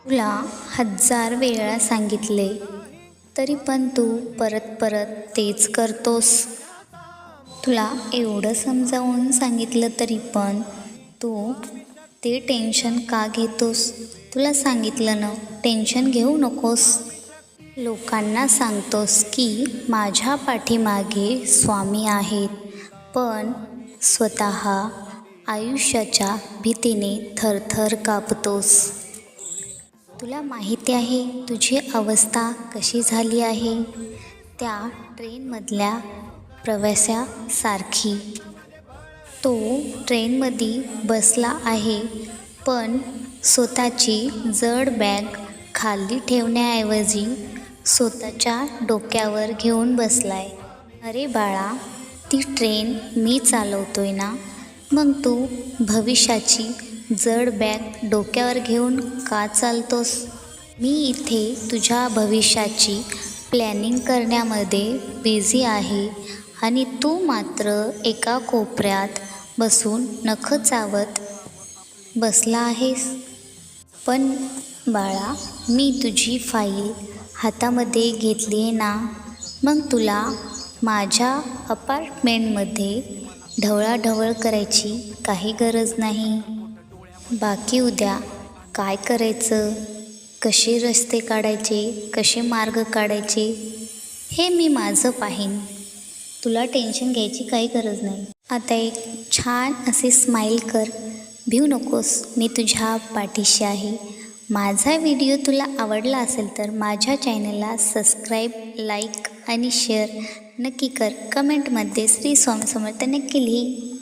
तुला 1000 वेळा सांगितले तरी पण तू परत परत तेच करतोस. तुला एवढं समजावून सांगितलं तरी पण तू ते टेन्शन का घेतोस? तुला सांगितलं ना, टेन्शन घेऊ नकोस. लोकांना सांगतोस की माझ्या पाठीमागे स्वामी आहेत, पण स्वतः आयुष्याच्या भीतीने थरथर कापतोस. तुला माहिती आहे तुझी अवस्था कशी झाली आहे? त्या ट्रेनमधल्या प्रवाशासारखी. तो ट्रेनमध्ये बसला आहे, पण स्वतःची जड बॅग खाली ठेवण्याऐवजी स्वतःच्या डोक्यावर घेऊन बसलाय. अरे बाळा, ती ट्रेन मी चालवतोय ना, मग तू भविष्याची जड बॅग डोक्यावर घेऊन का चालतोस? मी इथे तुझ्या भविष्याची प्लॅनिंग करण्यामध्ये बिझी आहे आणि तू मात्र एका कोपऱ्यात बसून नखं चावत बसला आहेस. पण बाळा, मी तुझी फाईल हातामध्ये घेतली आहे ना, मग तुला माझ्या अपार्टमेंटमध्ये ढवळाढवळ करायची काही गरज नाही. बाकी उद्या काय करायचं, कसे रस्ते काढायचे, कसे मार्ग काढायचे हे मी माझं पाहीन. तुला टेन्शन घ्यायची काही गरज नाही. आता एक छान असे स्माईल कर, भिऊ नकोस, मी तुझ्या पाठीशी आहे. माझा व्हिडिओ तुला आवडला असेल तर माझ्या चॅनलला सबस्क्राईब, लाईक आणि शेअर नक्की कर. कमेंटमध्ये श्री स्वामी समर्थ नक्की लिही.